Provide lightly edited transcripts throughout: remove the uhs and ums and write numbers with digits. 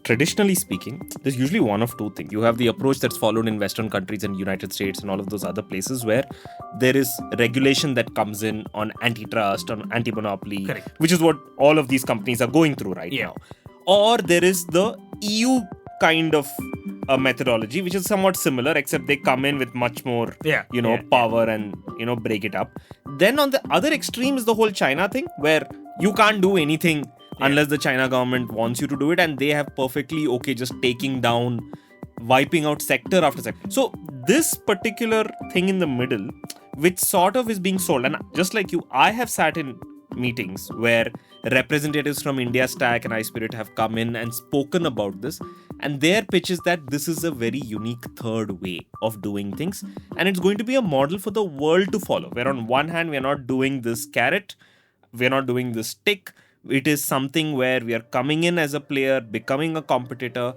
traditionally speaking, there's usually one of two things. You have the approach that's followed in Western countries and United States and all of those other places where there is regulation that comes in on antitrust, on anti-monopoly, Correct. which is what all of these companies are going through right now. Or there is the EU kind of a methodology, which is somewhat similar, except they come in with much more, power and, break it up. Then on the other extreme is the whole China thing, where you can't do anything unless the China government wants you to do it, and they have perfectly okay just taking down, wiping out sector after sector. So this particular thing in the middle, which sort of is being sold, and just like you, I have sat in meetings where representatives from India Stack and iSpirit have come in and spoken about this, and their pitch is that this is a very unique third way of doing things, and it's going to be a model for the world to follow, where on one hand we are not doing this carrot, we are not doing this stick. It is something where we are coming in as a player, becoming a competitor.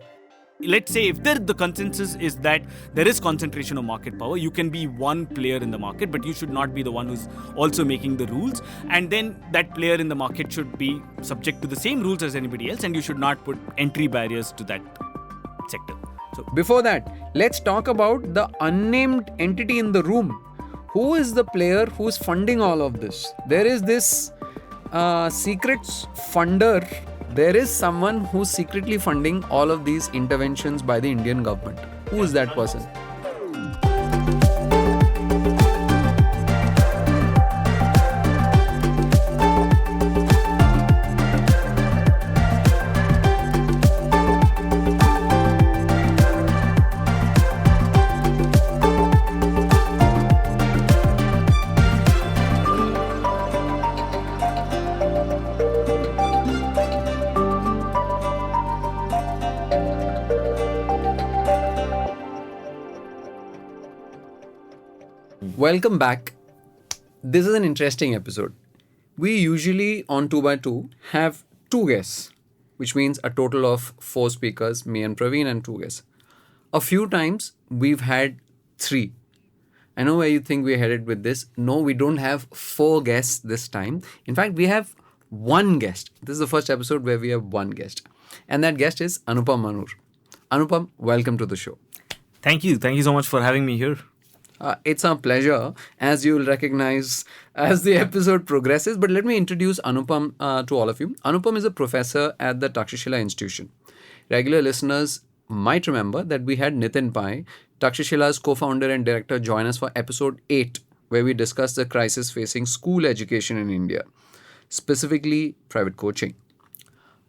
Let's say if the consensus is that there is concentration of market power, you can be one player in the market, but you should not be the one who's also making the rules. And then that player in the market should be subject to the same rules as anybody else, and you should not put entry barriers to that sector. So before that, let's talk about the unnamed entity in the room. Who is the player who's funding all of this? There is this secrets funder. There is someone who's secretly funding all of these interventions by the Indian government. Who is that person? Welcome back. This is an interesting episode. We usually on 2x2 have two guests, which means a total of 4 speakers, me and Praveen, and 2 guests. A few times we've had 3. I know where you think we're headed with this. No, we don't have 4 guests this time. In fact, we have 1 guest. This is the first episode where we have 1 guest. And that guest is Anupam Manur. Anupam, welcome to the show. Thank you. Thank you so much for having me here. It's a pleasure, as you will recognize as the episode progresses. But let me introduce Anupam to all of you. Anupam is a professor at the Takshashila Institution. Regular listeners might remember that we had Nitin Pai, Takstashila's co-founder and director, join us for episode 8, where we discussed the crisis facing school education in India, specifically private coaching.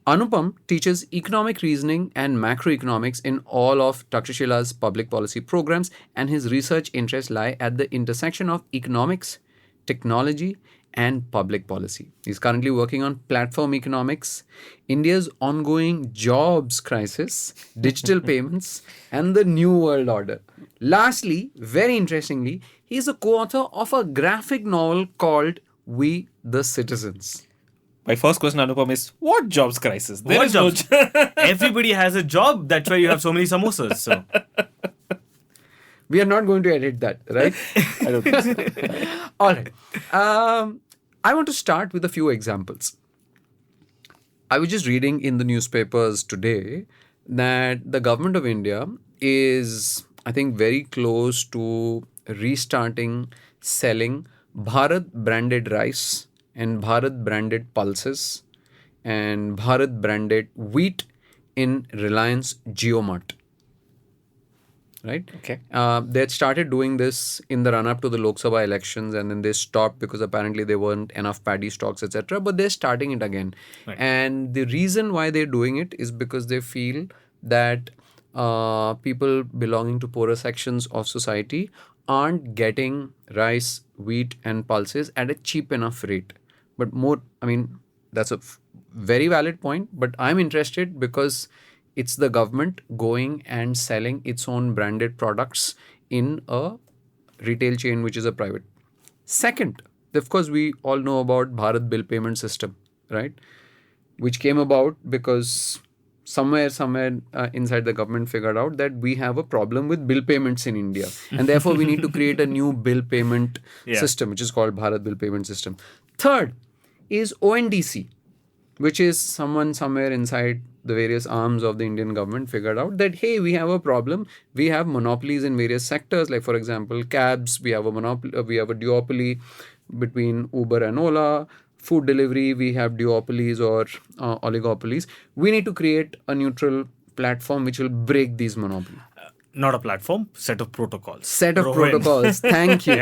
Anupam teaches economic reasoning and macroeconomics in all of Takstashila's public policy programs, and his research interests lie at the intersection of economics, technology, and public policy. He's currently working on platform economics, India's ongoing jobs crisis, digital payments, and the new world order. Lastly, very interestingly, he's a co-author of a graphic novel called We the Citizens. My first question, Anupam, is what jobs crisis? There What is no jobs? Everybody has a job. That's why you have so many samosas. So We are not going to edit that, right? I don't think so. All right. I want to start with a few examples. I was just reading in the newspapers today that the government of India is, I think, very close to restarting selling Bharat branded rice and Bharat branded pulses and Bharat branded wheat in Reliance JioMart. Right? Okay. They had started doing this in the run-up to the Lok Sabha elections, and then they stopped because apparently there weren't enough paddy stocks, etc. But they're starting it again. Right. And the reason why they're doing it is because they feel that people belonging to poorer sections of society aren't getting rice, wheat, and pulses at a cheap enough rate. But more, that's a very valid point, but I'm interested because it's the government going and selling its own branded products in a retail chain, which is a private. Second, of course, we all know about Bharat bill payment system, right? Which came about because somewhere inside the government figured out that we have a problem with bill payments in India. And therefore, we need to create a new bill payment system, which is called Bharat bill payment system. Third is ONDC. which is someone somewhere inside the various arms of the Indian government figured out that, hey, we have a problem. We have monopolies in various sectors, like for example, cabs. We have a monopoly. We have a duopoly between Uber and Ola. Food delivery, we have duopolies or oligopolies. We need to create a neutral platform which will break these monopolies. Not a platform, set of protocols. Set of protocols. Thank you.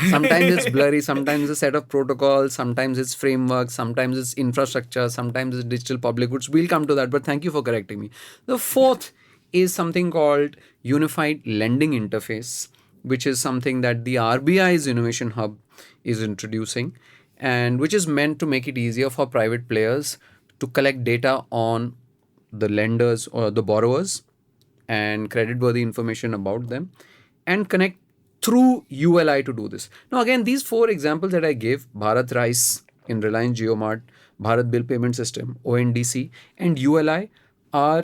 Sometimes it's blurry, sometimes it's a set of protocols, sometimes it's framework, sometimes it's infrastructure, sometimes it's digital public goods. We'll come to that, but thank you for correcting me. The fourth is something called Unified Lending Interface, which is something that the RBI's Innovation Hub is introducing, and which is meant to make it easier for private players to collect data on the lenders or the borrowers and creditworthy information about them and connect through ULI to do this. Now again, these four examples that I gave, Bharat Rice in Reliance JioMart, Bharat Bill Payment System, ONDC and ULI, are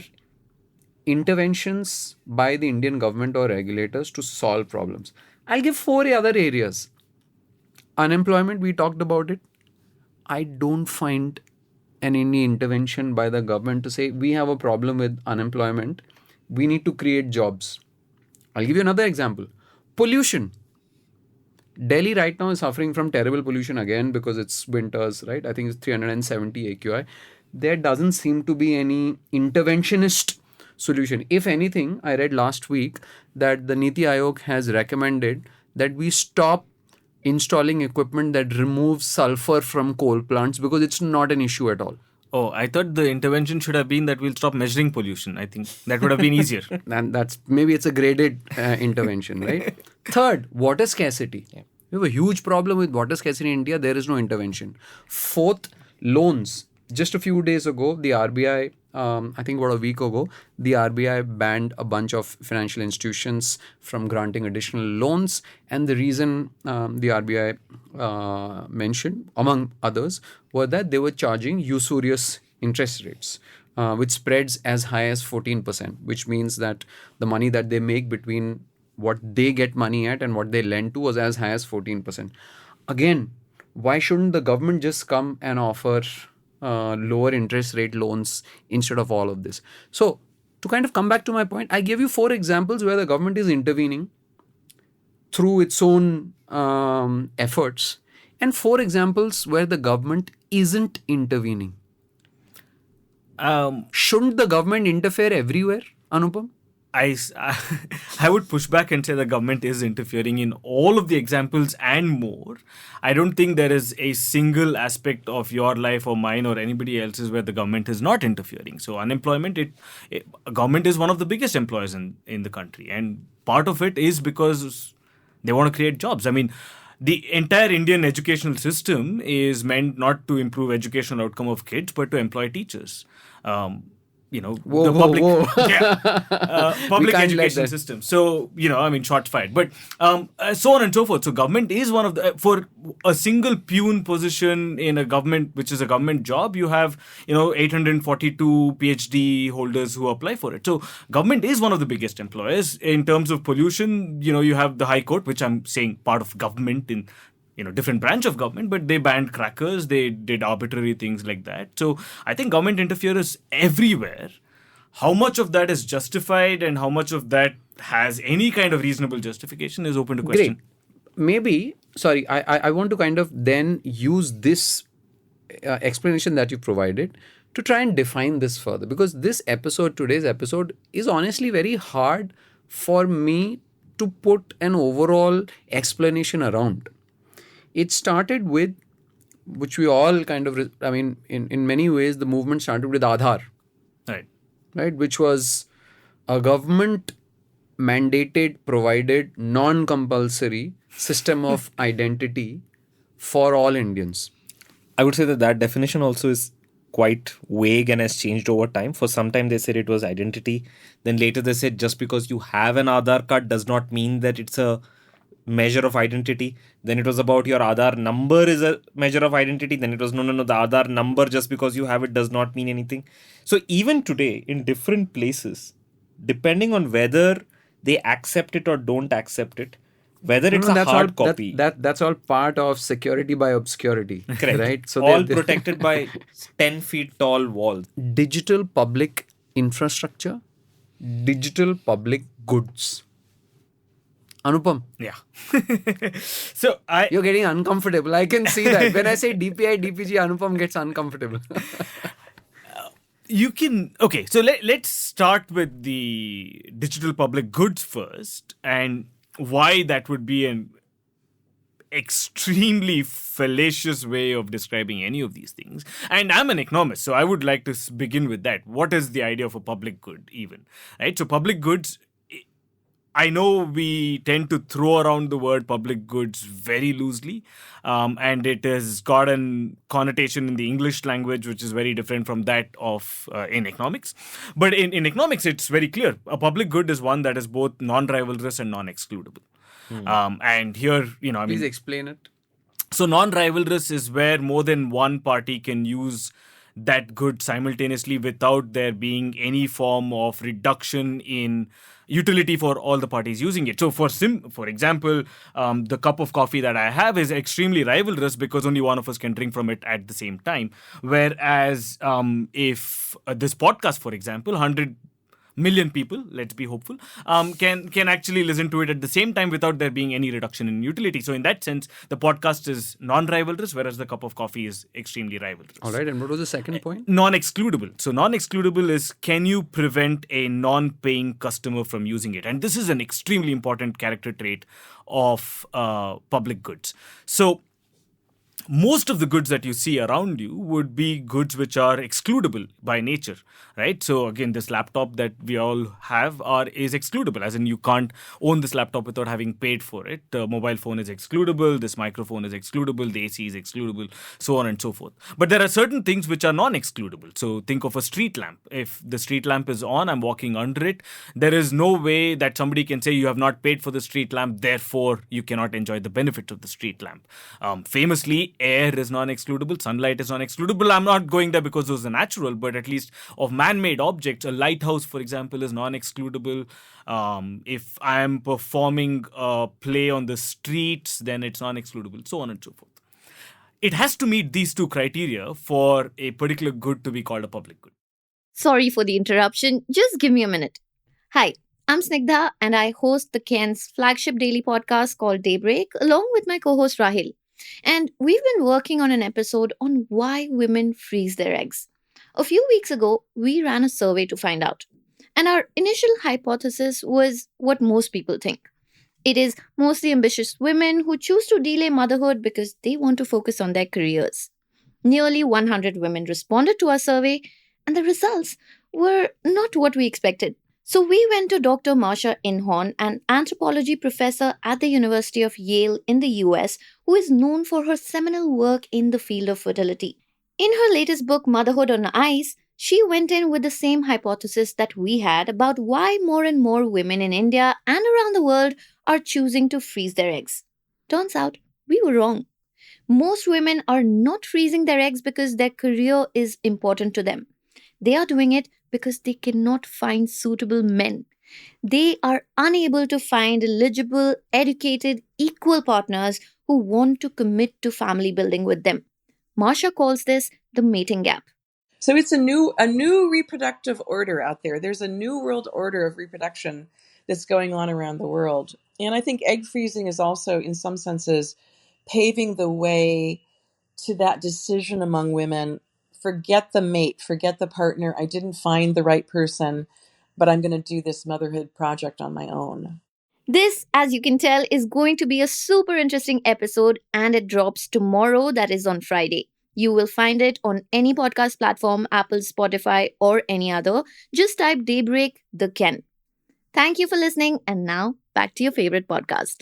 interventions by the Indian government or regulators to solve problems. I'll give four other areas. Unemployment, we talked about it. I don't find any intervention by the government to say we have a problem with unemployment. We need to create jobs. I'll give you another example. Pollution. Delhi right now is suffering from terrible pollution again because it's winters, right? I think it's 370 AQI. There doesn't seem to be any interventionist solution. If anything, I read last week that the Niti Aayog has recommended that we stop installing equipment that removes sulfur from coal plants because it's not an issue at all. Oh, I thought the intervention should have been that we'll stop measuring pollution. I think that would have been easier. And that's maybe it's a graded intervention, right? Third, water scarcity. Yeah. We have a huge problem with water scarcity in India. There is no intervention. Fourth, loans. Just a few days ago, the RBI, I think about a week ago, the RBI banned a bunch of financial institutions from granting additional loans. And the reason the RBI mentioned, among others, were that they were charging usurious interest rates, with spreads as high as 14%, which means that the money that they make between what they get money at and what they lend to was as high as 14%. Again, why shouldn't the government just come and offer lower interest rate loans instead of all of this? So to kind of come back to my point, I gave you four examples where the government is intervening through its own efforts, and four examples where the government isn't intervening. Shouldn't the government interfere everywhere, Anupam? I would push back and say the government is interfering in all of the examples and more. I don't think there is a single aspect of your life or mine or anybody else's where the government is not interfering. So unemployment, government is one of the biggest employers in the country. And part of it is because they want to create jobs. I mean, the entire Indian educational system is meant not to improve educational outcome of kids, but to employ teachers. Public education system. So, shots fired. But so on and so forth. So government is one of the, for a single peon position in a government, which is a government job, you have, 842 PhD holders who apply for it. So government is one of the biggest employers. In terms of pollution, you have the High Court, which I'm saying part of government in different branch of government, but they banned crackers, they did arbitrary things like that. So I think government interferes everywhere. How much of that is justified and how much of that has any kind of reasonable justification is open to question. Great. Maybe, I want to kind of then use this explanation that you provided to try and define this further, because today's episode is honestly very hard for me to put an overall explanation around. It started with, which we all kind of, in many ways, the movement started with Aadhaar. Right, which was a government mandated, provided, non-compulsory system of identity for all Indians. I would say that definition also is quite vague and has changed over time. For some time they said it was identity. Then later they said just because you have an Aadhaar card does not mean that it's a measure of identity. Then it was about your Aadhaar number is a measure of identity. Then it was no, the Aadhaar number just because you have it does not mean anything. So even today in different places, depending on whether they accept it or don't accept it, Whether it's a hard copy. That's all part of security by obscurity. Correct. Right? So all protected by 10 feet tall walls. Digital public infrastructure, digital public goods. Anupam. Yeah. So You're getting uncomfortable. I can see that. When I say DPI, DPG, Anupam gets uncomfortable. You can... Okay, so let's start with the digital public goods first and why that would be an extremely fallacious way of describing any of these things. And I'm an economist, so I would like to begin with that. What is the idea of a public good even? Right? So public goods... I know we tend to throw around the word public goods very loosely, and it has got a connotation in the English language which is very different from that of in economics. But in economics, it's very clear. A public good is one that is both non-rivalrous and non-excludable. And here, Please explain it. So non-rivalrous is where more than one party can use that good simultaneously without there being any form of reduction in utility for all the parties using it. So for example, the cup of coffee that I have is extremely rivalrous because only one of us can drink from it at the same time. Whereas if this podcast, for example, 100 million people, let's be hopeful, can actually listen to it at the same time without there being any reduction in utility. So in that sense, the podcast is non-rivalrous, whereas the cup of coffee is extremely rivalrous. All right, and what was the second point? Non-excludable. So non-excludable is, can you prevent a non-paying customer from using it? And this is an extremely important character trait of public goods. So most of the goods that you see around you would be goods which are excludable by nature, right? So again, this laptop that we all have is excludable, as in you can't own this laptop without having paid for it. The mobile phone is excludable, this microphone is excludable, the AC is excludable, so on and so forth. But there are certain things which are non-excludable. So think of a street lamp. If the street lamp is on, I'm walking under it, there is no way that somebody can say you have not paid for the street lamp, therefore you cannot enjoy the benefits of the street lamp. Famously, air is non-excludable, sunlight is non-excludable. I'm not going there because those are natural, but at least of man-made objects, a lighthouse, for example, is non-excludable. If I am performing a play on the streets, then it's non-excludable, so on and so forth. It has to meet these two criteria for a particular good to be called a public good. Sorry for the interruption. Just give me a minute. Hi, I'm Snigdha, and I host the Ken's flagship daily podcast called Daybreak, along with my co-host Rahil. And we've been working on an episode on why women freeze their eggs. A few weeks ago, we ran a survey to find out. And our initial hypothesis was what most people think. It is mostly ambitious women who choose to delay motherhood because they want to focus on their careers. Nearly 100 women responded to our survey, and the results were not what we expected. So we went to Dr. Marsha Inhorn, an anthropology professor at the University of Yale in the US, who is known for her seminal work in the field of fertility. In her latest book, Motherhood on Ice, she went in with the same hypothesis that we had about why more and more women in India and around the world are choosing to freeze their eggs. Turns out, we were wrong. Most women are not freezing their eggs because their career is important to them. They are doing it because they cannot find suitable men. They are unable to find eligible, educated, equal partners who want to commit to family building with them. Marsha calls this the mating gap. So it's a new reproductive order out there. There's a new world order of reproduction that's going on around the world. And I think egg freezing is also, in some senses, paving the way to that decision among women. Forget the mate, forget the partner. I didn't find the right person, but I'm going to do this motherhood project on my own. This, as you can tell, is going to be a super interesting episode, and it drops tomorrow, that is on Friday. You will find it on any podcast platform, Apple, Spotify, or any other. Just type Daybreak, the Ken. Thank you for listening, and now back to your favorite podcast.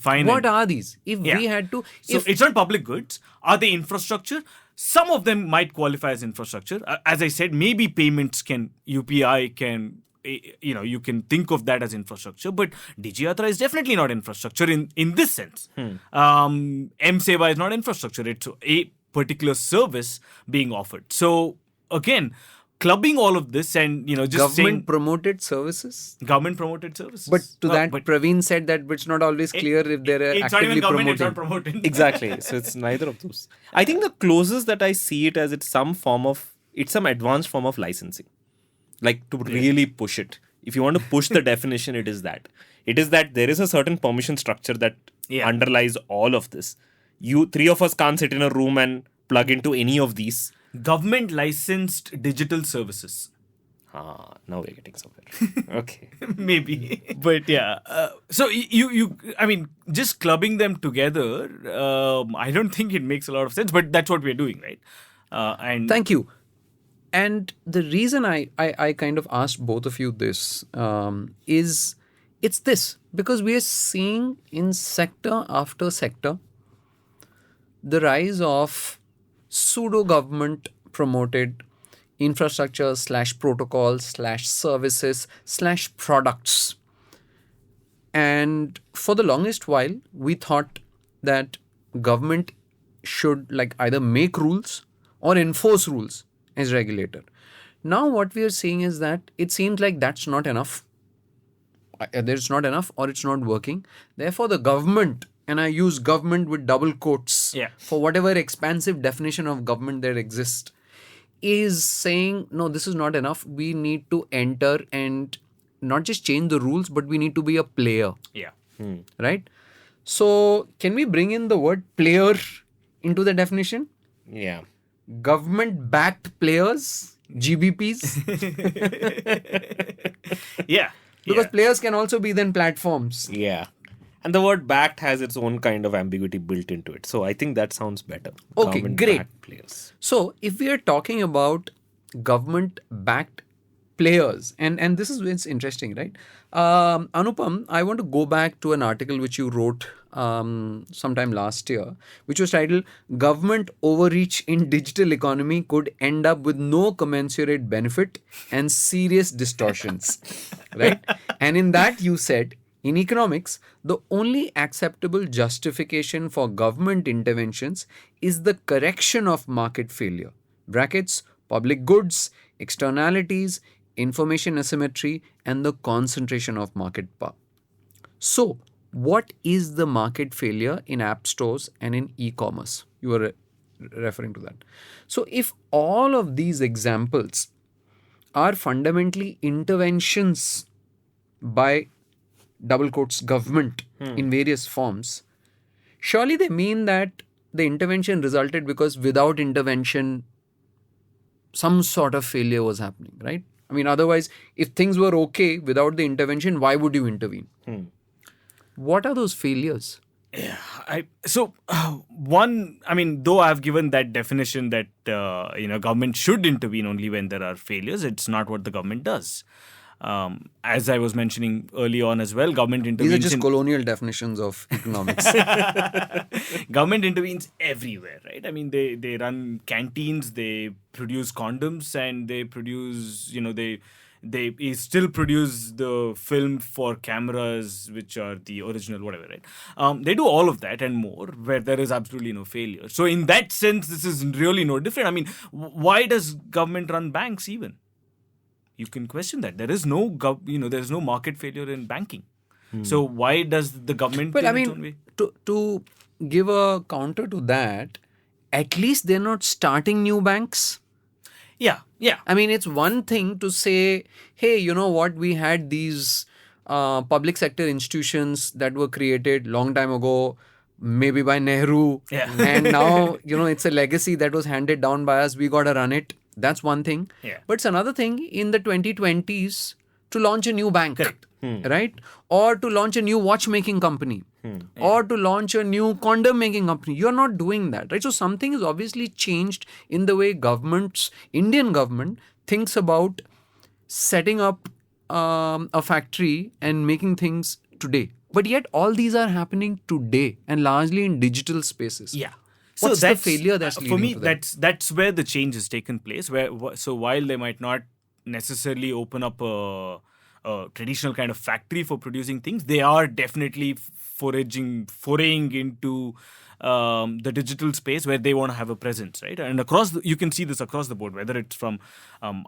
What are these? If we had to... So it's not public goods. Are they infrastructure? Some of them might qualify as infrastructure. As I said, maybe payments UPI can, you can think of that as infrastructure. But Digiyatra is definitely not infrastructure in this sense. M-Seva is not infrastructure. It's a particular service being offered. So again, clubbing all of this and just government promoted services. Government promoted services. But Praveen said that it's not always clear if they're it's not actively even government, it's promoting. not promoting. Exactly. So it's neither of those. I think the closest that I see it as it's some advanced form of licensing. Like to really push it. If you want to push the definition, it is that. It is that there is a certain permission structure that underlies all of this. Three of us can't sit in a room and plug into any of these. Government licensed digital services. Now we're getting somewhere. Okay. Maybe. But yeah. So I mean, just clubbing them together, I don't think it makes a lot of sense, but that's what we're doing, right? And Thank you. And the reason I kind of asked both of you this is it's this, because we are seeing in sector after sector the rise of pseudo-government promoted infrastructure / protocols / services / products. And for the longest while, we thought that government should like either make rules or enforce rules as regulator. Now what we are seeing is that it seems like that's not enough. There's not enough or it's not working. Therefore, the government, and I use government with double quotes for whatever expansive definition of government there exists, is saying, no, this is not enough. We need to enter and not just change the rules, but we need to be a player. Yeah. Right? So, can we bring in the word player into the definition? Yeah. Government-backed players, GBPs. Yeah. Because players can also be then platforms. Yeah. And the word backed has its own kind of ambiguity built into it. So I think that sounds better. Okay, great. Players. So if we are talking about government-backed players, and this is it's interesting, right? Anupam, I want to go back to an article which you wrote sometime last year, which was titled "Government Overreach in Digital Economy Could End Up with No Commensurate Benefit and Serious Distortions." Right? And in that you said, in economics, the only acceptable justification for government interventions is the correction of market failure. Brackets, public goods, externalities, information asymmetry, and the concentration of market power. So, what is the market failure in app stores and in e-commerce? You were referring to that. So, if all of these examples are fundamentally interventions by double quotes government in various forms, surely they mean that the intervention resulted because without intervention, some sort of failure was happening, right? I mean, otherwise, if things were okay without the intervention, why would you intervene? What are those failures? Yeah, one, I mean, though I've given that definition that, government should intervene only when there are failures, it's not what the government does. As I was mentioning early on as well, government intervenes. These are just colonial definitions of economics. Government intervenes everywhere, right? I mean, they run canteens, they produce condoms, and they produce, they still produce the film for cameras, which are the original, whatever, right? They do all of that and more, where there is absolutely no failure. So in that sense, this is really no different. I mean, why does government run banks even? You can question that. There is no, there is no market failure in banking. So why does the government? Well, I mean, to give a counter to that, at least they're not starting new banks. Yeah. I mean, it's one thing to say, hey, you know what? We had these public sector institutions that were created long time ago, maybe by Nehru, and now it's a legacy that was handed down by us. We got to run it. That's one thing. Yeah. But it's another thing in the 2020s to launch a new bank, Correct. Right? Or to launch a new watchmaking company, or to launch a new condom making company. You're not doing that, right? So something is obviously changed in the way Indian government thinks about setting up a factory and making things today. But yet all these are happening today and largely in digital spaces. Yeah. What's the failure that's leading for me? to that? That's where the change has taken place. So while they might not necessarily open up a traditional kind of factory for producing things, they are definitely foraying into the digital space where they want to have a presence, right? And you can see this across the board, whether it's from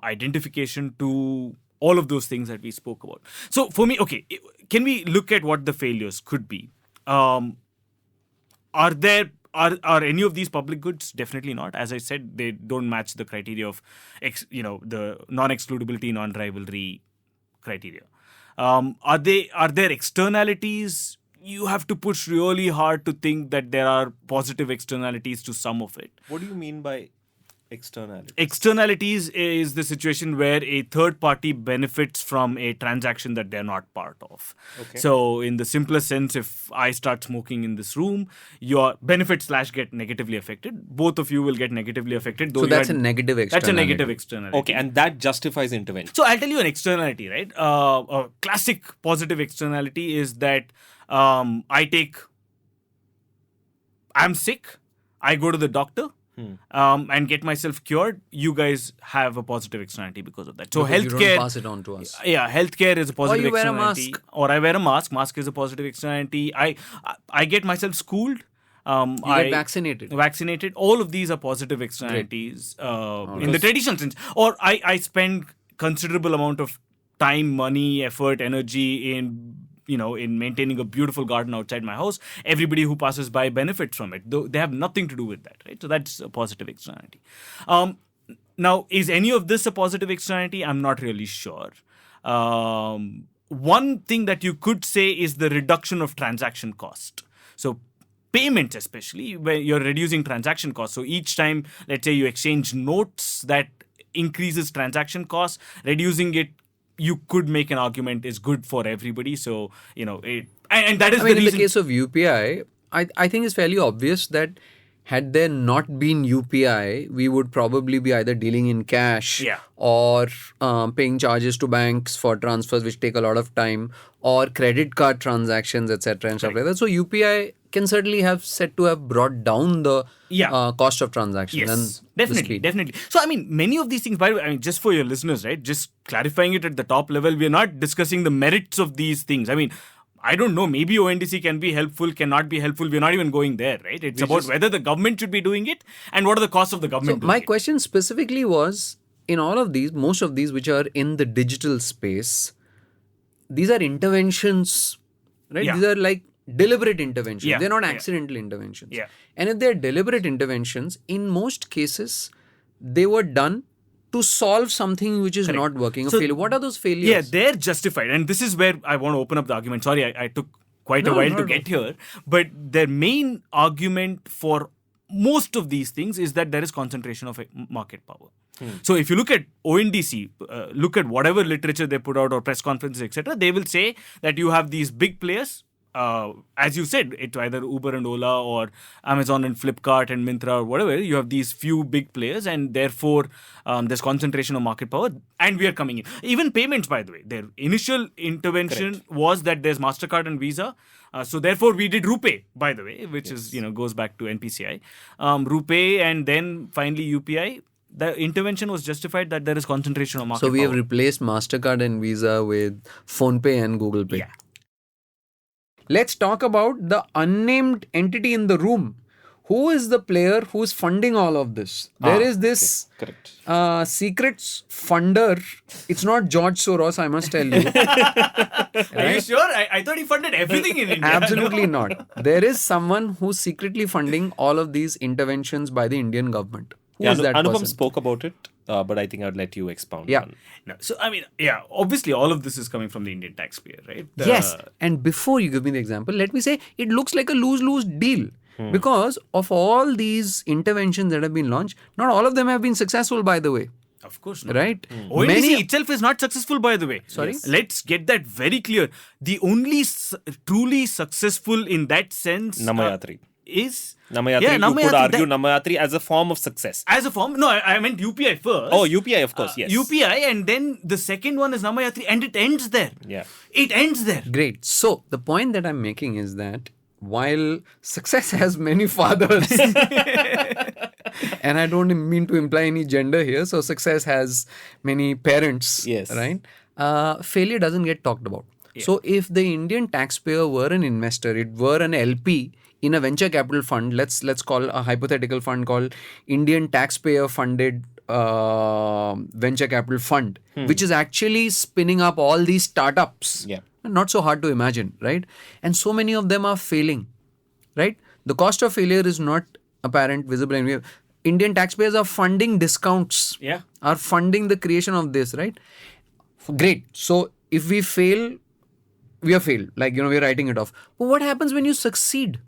identification to all of those things that we spoke about. So for me, okay, can we look at what the failures could be? Are any of these public goods? Definitely not. As I said, they don't match the criteria of the non-excludability, non-rivalry criteria. Are there externalities? You have to push really hard to think that there are positive externalities to some of it. What do you mean by externalities? Externalities is the situation where a third party benefits from a transaction that they're not part of. Okay. So in the simplest sense, if I start smoking in this room, your benefits / get negatively affected. Both of you will get negatively affected. So that's a negative externality. That's a negative externality. Okay, and that justifies intervention. So I'll tell you an externality, right? A classic positive externality is that I'm sick, I go to the doctor, and get myself cured. You guys have a positive externality because of that. So because healthcare, you don't pass it on to us. Yeah, healthcare is a positive Or you wear a externality. mask. Or I wear a mask. Mask is a positive externality. I get myself schooled. You get vaccinated. Vaccinated. All of these are positive externalities in the traditional sense. Or I spend considerable amount of time, money, effort, energy in maintaining a beautiful garden outside my house. Everybody who passes by benefits from it. Though they have nothing to do with that, right? So that's a positive externality. Now, is any of this a positive externality? I'm not really sure. One thing that you could say is the reduction of transaction cost. So payments, especially when you're reducing transaction costs. So each time, let's say you exchange notes, that increases transaction costs. Reducing it, you could make an argument, is good for everybody. So, and that is the reason. In the case of UPI, I think it's fairly obvious that had there not been UPI, we would probably be either dealing in cash or paying charges to banks for transfers, which take a lot of time, or credit card transactions, etc. and stuff like that. So UPI can certainly have brought down the cost of transactions. Yes, definitely. So, many of these things, by the way, just for your listeners, right, just clarifying it at the top level, we're not discussing the merits of these things. I don't know, maybe ONDC can be helpful, cannot be helpful. We're not even going there, right? It's about whether the government should be doing it and what are the costs of the government. So my question specifically was, in all of these, most of these which are in the digital space, these are interventions, right? Yeah. These are like deliberate interventions. Yeah. They're not accidental interventions. Yeah. And if they're deliberate interventions, in most cases, they were done to solve something which is not working. A failure. What are those failures? Yeah, they're justified. And this is where I want to open up the argument. Sorry, I took quite a while to get here. But their main argument for most of these things is that there is concentration of market power. So if you look at ONDC, look at whatever literature they put out or press conferences, etc., they will say that you have these big players. As you said, it's either Uber and Ola or Amazon and Flipkart and Myntra or whatever. You have these few big players, and therefore there's concentration of market power, and we are coming in. Even payments, by the way, their initial intervention was that there's MasterCard and Visa. So therefore we did RuPay, by the way, which is goes back to NPCI. RuPay and then finally UPI. The intervention was justified that there is concentration of market power. So we have replaced MasterCard and Visa with PhonePe and Google Pay. Yeah. Let's talk about the unnamed entity in the room. Who is the player who's funding all of this? There is this secret funder. It's not George Soros, I must tell you. Are you sure? I thought he funded everything in India. Absolutely not. There is someone who's secretly funding all of these interventions by the Indian government. Who is that Anupam person? spoke about it, but I think I'd let you expound on it. No, so, obviously all of this is coming from the Indian taxpayer, right? Yes. And before you give me the example, let me say it looks like a lose-lose deal. Because of all these interventions that have been launched, not all of them have been successful, by the way. Of course not. Right? ONDC itself is not successful, by the way. Sorry? Yes. Let's get that very clear. The only truly successful in that sense Namayatri. is... Namayatri, you could argue Namayatri as a form of success. As a form? No, I meant UPI first. Oh, UPI, of course, yes. UPI, and then the second one is Namayatri, and it ends there. Yeah. It ends there. Great. So, the point that I'm making is that while success has many fathers, and I don't mean to imply any gender here, so success has many parents, Yes. right? failure doesn't get talked about. Yeah. So if the Indian taxpayer were an investor, it were an LP in a venture capital fund, let's call a hypothetical fund called Indian taxpayer funded venture capital fund, which is actually spinning up all these startups. Yeah. Not so hard to imagine, right? And so many of them are failing, right? The cost of failure is not apparent, visible, and Indian taxpayers are funding discounts, Yeah. are funding the creation of this, right? Great. So if we fail, we are failed. Like, we're writing it off. But what happens when you succeed?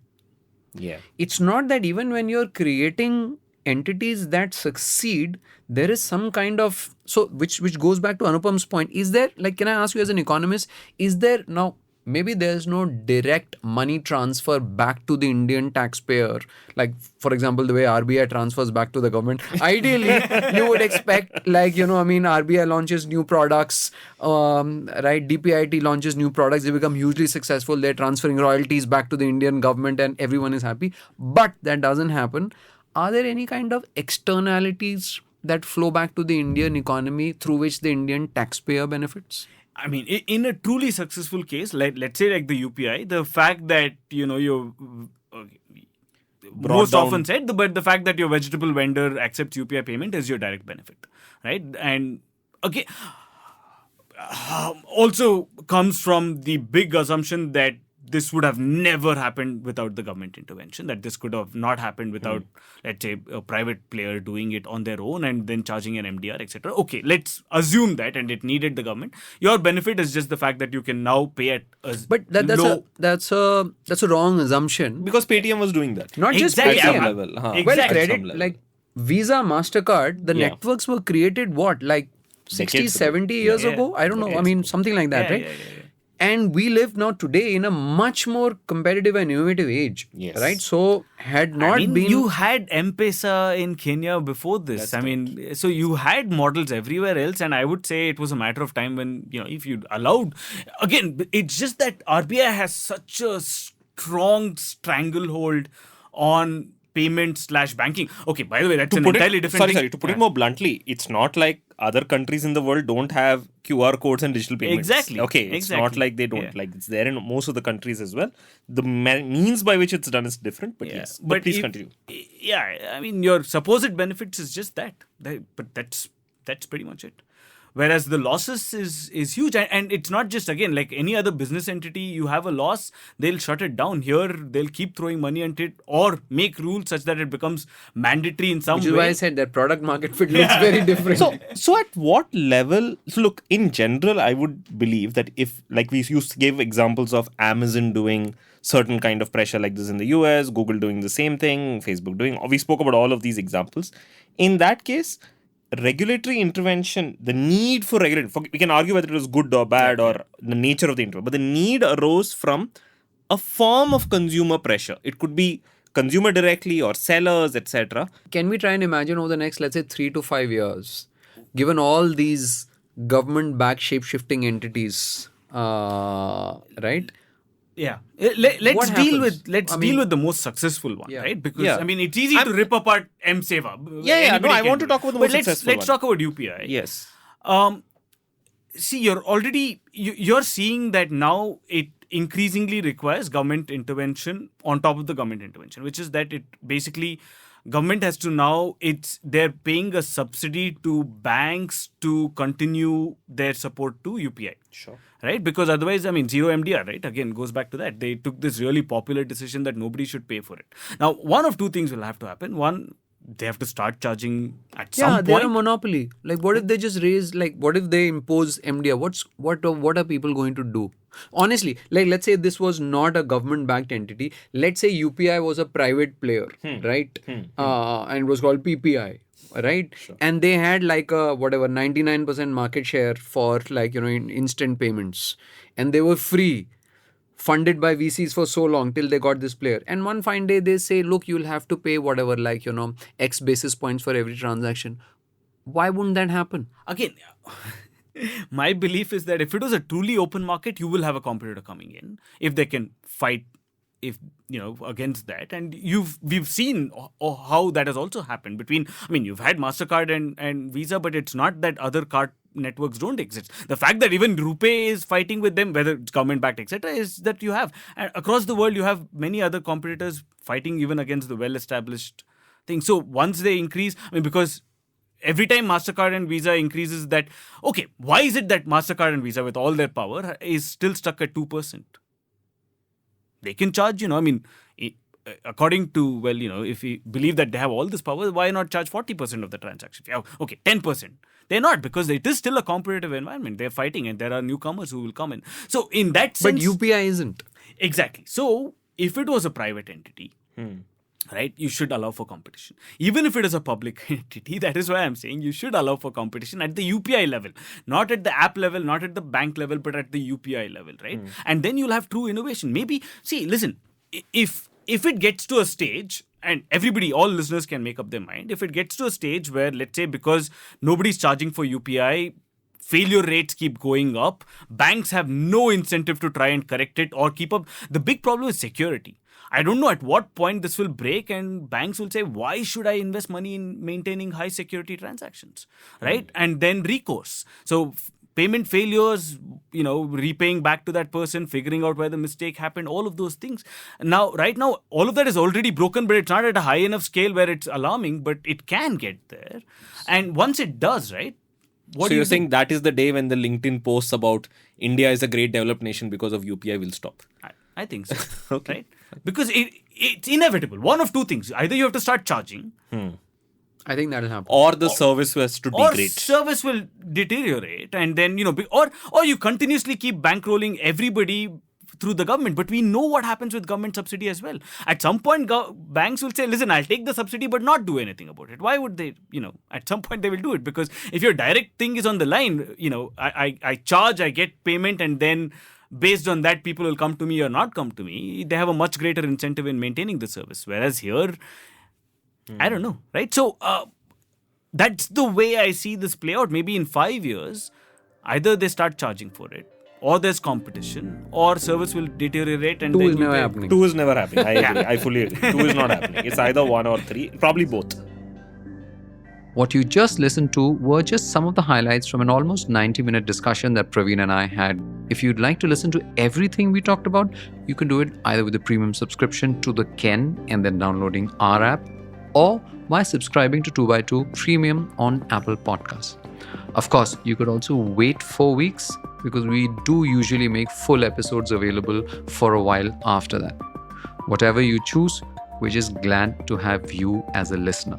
Yeah. It's not that even when you're creating entities that succeed, there is some kind of, so which goes back to Anupam's point. Is there, like, can I ask you as an economist, is there now, maybe there's no direct money transfer back to the Indian taxpayer, like, for example, the way RBI transfers back to the government. Ideally, you would expect, like, RBI launches new products, right? DPIT launches new products, they become hugely successful, they're transferring royalties back to the Indian government and everyone is happy. But that doesn't happen. Are there any kind of externalities that flow back to the Indian economy through which the Indian taxpayer benefits? I mean, in a truly successful case, let's say like the UPI, the fact that, you're most often said, but the fact that your vegetable vendor accepts UPI payment is your direct benefit, right? And again, also comes from the big assumption that this would have never happened without the government intervention, that this could have not happened without, let's say, a private player doing it on their own and then charging an MDR, etc. Okay, let's assume that, and it needed the government. Your benefit is just the fact that you can now pay at a that's a wrong assumption. Because Paytm was doing that. Not just Exactly. Paytm. Some level. Exactly. Well, At some credit, level. like Visa, MasterCard, the Yeah. networks were created what, like 60, Decades ago. 70 years Yeah. ago? I don't know. I Decades mean, ago. something like that, right? Yeah. And we live now today in a much more competitive and innovative age, Yes. right? So had not been... You had M-Pesa in Kenya before this. That's So you had models everywhere else, and I would say it was a matter of time when, if you allowed... Again, it's just that RBI has such a strong stranglehold on payment/banking. Okay, by the way, that's an entirely different thing. To put it more bluntly, it's not like other countries in the world don't have QR codes and digital payments. Exactly. Okay, it's not like they don't. Yeah. Like, it's there in most of the countries as well. The means by which it's done is different, but yes. But please continue. Yeah, I mean, your supposed benefits is just that. But that's pretty much it. Whereas the losses is huge. And it's not just, again, like any other business entity, you have a loss, they'll shut it down. Here, they'll keep throwing money at it or make rules such that it becomes mandatory in some way. Which is why I said that product market fit looks very different. So at what level? So look, in general, I would believe that if, like we used to give examples of Amazon doing certain kind of pressure like this in the US, Google doing the same thing, Facebook doing, we spoke about all of these examples. In that case, regulatory intervention, the need for regulatory, we can argue whether it was good or bad or the nature of the intervention, but the need arose from a form of consumer pressure. It could be consumer directly or sellers, etc. Can we try and imagine over the next, let's say, 3 to 5 years, given all these government-backed shape-shifting entities, right? Yeah. Let's deal with the most successful one, Yeah. right? Because Yeah. I mean, it's easy to rip apart M-Seva. Yeah, no, Anybody I can want do to talk it. about the But most successful let's one. talk about UPI. Yes. See, you're seeing that now it increasingly requires government intervention on top of the government intervention, which is that it basically government has to now, they're paying a subsidy to banks to continue their support to UPI. Sure. Right? Because otherwise, I mean, zero MDR, right? Again, goes back to that. They took this really popular decision that nobody should pay for it. Now, one of two things will have to happen. One, they have to start charging at some point. They're a monopoly. Like, what if they just raise, like, what if they impose MDR? What are people going to do? Honestly, like, let's say this was not a government-backed entity. Let's say UPI was a private player, right? And was called PPI, right? Sure. And they had like a, 99% market share for like, in instant payments. And they were free, funded by VCs for so long till they got this player. And one fine day they say, look, you'll have to pay whatever, like, X basis points for every transaction. Why wouldn't that happen? Again, my belief is that if it was a truly open market, you will have a competitor coming in if they can fight against that. And we've seen how that has also happened between, I mean, you've had MasterCard and Visa, but it's not that other card networks don't exist. The fact that even RuPay is fighting with them, whether it's government-backed, etc., is that you have. And across the world, you have many other competitors fighting even against the well-established thing. So once they increase, because every time MasterCard and Visa increases that, okay, why is it that MasterCard and Visa with all their power is still stuck at 2%? They can charge, according to, if we believe that they have all this power, why not charge 40% of the transaction fee? Okay, 10%. They're not, because it is still a competitive environment. They're fighting and there are newcomers who will come in. So in that sense... But UPI isn't. Exactly. So if it was a private entity, right, you should allow for competition. Even if it is a public entity, that is why I'm saying you should allow for competition at the UPI level. Not at the app level, not at the bank level, but at the UPI level, right? And then you'll have true innovation. Maybe, see, listen, if it gets to a stage, and everybody, all listeners can make up their mind, if it gets to a stage where, let's say, because nobody's charging for UPI, failure rates keep going up, banks have no incentive to try and correct it or keep up. The big problem is security. I don't know at what point this will break and banks will say, why should I invest money in maintaining high security transactions, right? And then recourse. So payment failures, repaying back to that person, figuring out where the mistake happened, all of those things. Now, right now, all of that is already broken, but it's not at a high enough scale where it's alarming, but it can get there. And once it does, right? So you're saying that is the day when the LinkedIn posts about India is a great developed nation because of UPI will stop? I think so. Okay. Right? Because it's inevitable. One of two things. Either you have to start charging. I think that will happen. Or the service has to degrade. Or service will deteriorate. And then, or you continuously keep bankrolling everybody through the government. But we know what happens with government subsidy as well. At some point, banks will say, listen, I'll take the subsidy but not do anything about it. Why would they, at some point they will do it. Because if your direct thing is on the line, I charge, I get payment, and then based on that, people will come to me or not come to me. They have a much greater incentive in maintaining the service. Whereas here, I don't know, right? So that's the way I see this play out. Maybe in 5 years, either they start charging for it, or there's competition, or service will deteriorate. And Two then is never happening. Two is never happening. I agree. I fully agree. Two is not happening. It's either one or three. Probably both. What you just listened to were just some of the highlights from an almost 90-minute discussion that Praveen and I had. If you'd like to listen to everything we talked about, you can do it either with a premium subscription to the Ken and then downloading our app, or by subscribing to 2x2 Premium on Apple Podcasts. Of course, you could also wait 4 weeks because we do usually make full episodes available for a while after that. Whatever you choose, we're just glad to have you as a listener.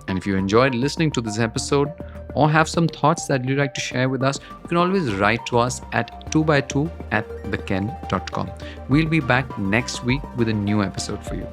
And if you enjoyed listening to this episode or have some thoughts that you'd like to share with us, you can always write to us at 2x2@theken.com. We'll be back next week with a new episode for you.